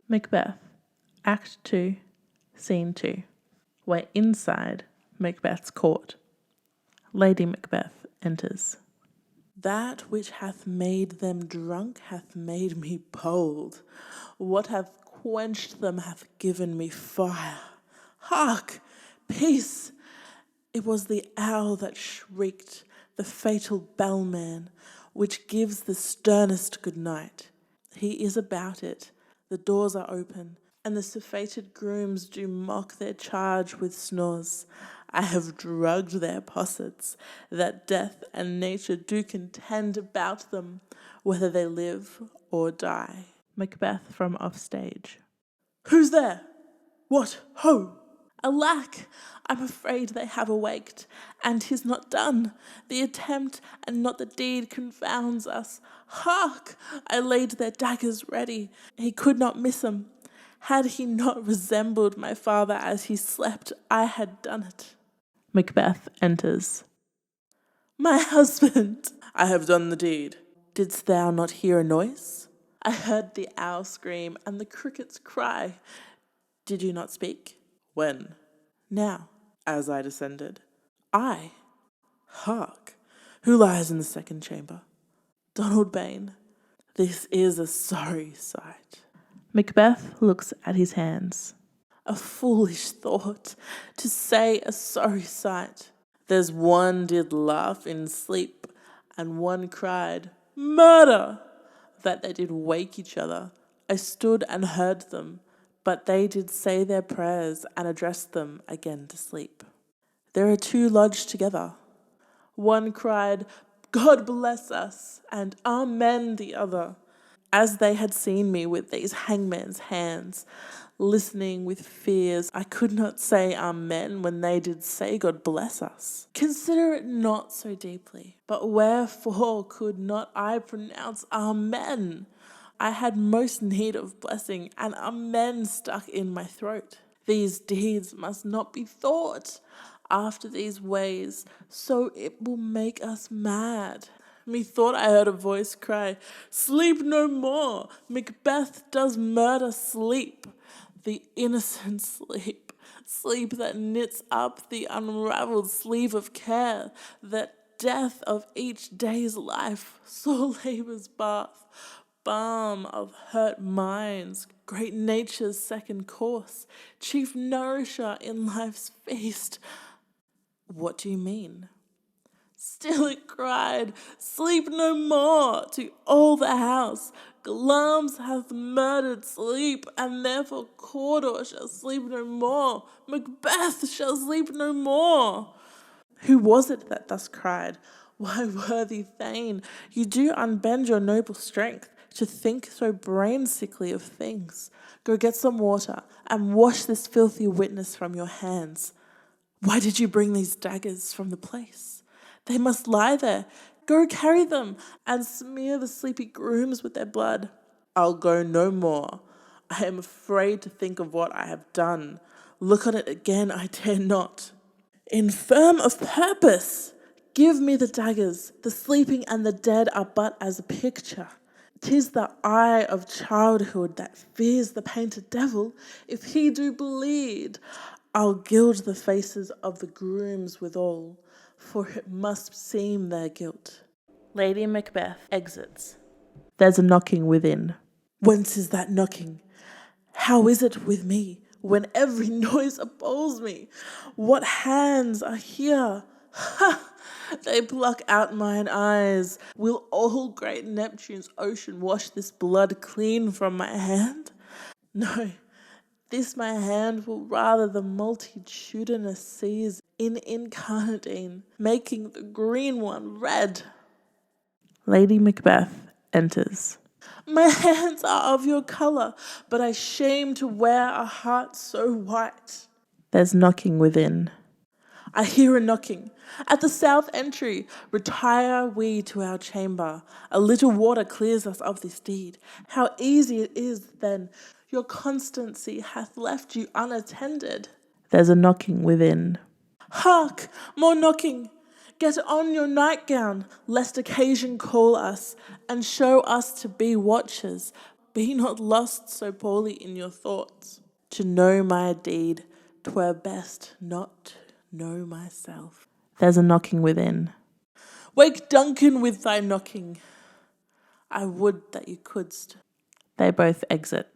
Macbeth, Act 2, Scene 2. We're inside Macbeth's court. Lady Macbeth enters. That which hath made them drunk hath made me bold. What hath quenched them hath given me fire. Hark! Peace! It was the owl that shrieked, the fatal bellman, which gives the sternest good night. He is about it, the doors are open, and the surfeited grooms do mock their charge with snores. I have drugged their possets, that death and nature do contend about them, whether they live or die. Macbeth from offstage. Who's there? What, ho! Alack, I'm afraid they have awaked, and 'tis not done. The attempt and not the deed confounds us. Hark! I laid their daggers ready. He could not miss 'em. Had he not resembled my father as he slept, I had done it. Macbeth enters. My husband! I have done the deed. Didst thou not hear a noise? I heard the owl scream and the crickets cry. Did you not speak? When? Now, as I descended. I. Hark! Who lies in the second chamber? Donald Bain. This is a sorry sight. Macbeth looks at his hands. A foolish thought, to say a sorry sight. There's one did laugh in sleep, and one cried, Murder! That they did wake each other. I stood and heard them, but they did say their prayers and addressed them again to sleep. There are two lodged together. One cried, God bless us, and Amen the other, as they had seen me with these hangman's hands, listening with fears. I could not say Amen when they did say God bless us. Consider it not so deeply, but wherefore could not I pronounce Amen? I had most need of blessing, and Amen stuck in my throat. These deeds must not be thought after these ways, so it will make us mad. Methought I heard a voice cry, Sleep no more! Macbeth does murder sleep. The innocent sleep, sleep that knits up the unravelled sleeve of care, that death of each day's life, sore labour's bath, balm of hurt minds, great nature's second course, chief nourisher in life's feast. What do you mean? Still it cried, Sleep no more, to all the house. Glamis hath murdered sleep, and therefore Cawdor shall sleep no more. Macbeth shall sleep no more. Who was it that thus cried? Why, worthy Thane, you do unbend your noble strength to think so brain-sickly of things. Go get some water, and wash this filthy witness from your hands. Why did you bring these daggers from the place? They must lie there. Go carry them, and smear the sleepy grooms with their blood. I'll go no more. I am afraid to think of what I have done. Look on it again I dare not. Infirm of purpose! Give me the daggers. The sleeping and the dead are but as a picture. 'Tis the eye of childhood that fears the painted devil. If he do bleed, I'll gild the faces of the grooms withal, for it must seem their guilt. Lady Macbeth exits. There's a knocking within. Whence is that knocking? How is it with me, when every noise appalls me? What hands are here? Ha! They pluck out mine eyes. Will all great Neptune's ocean wash this blood clean from my hand? No, this my hand will rather the multitudinous seas in incarnadine, making the green one red. Lady Macbeth enters. My hands are of your colour, but I shame to wear a heart so white. There's knocking within. I hear a knocking. At the south entry, retire we to our chamber. A little water clears us of this deed. How easy it is, then. Your constancy hath left you unattended. There's a knocking within. Hark! More knocking! Get on your nightgown, lest occasion call us, and show us to be watchers. be not lost so poorly in your thoughts. To know my deed, 'twere best not to know myself. There's a knocking within. Wake Duncan with thy knocking. I would that you couldst. They both exit.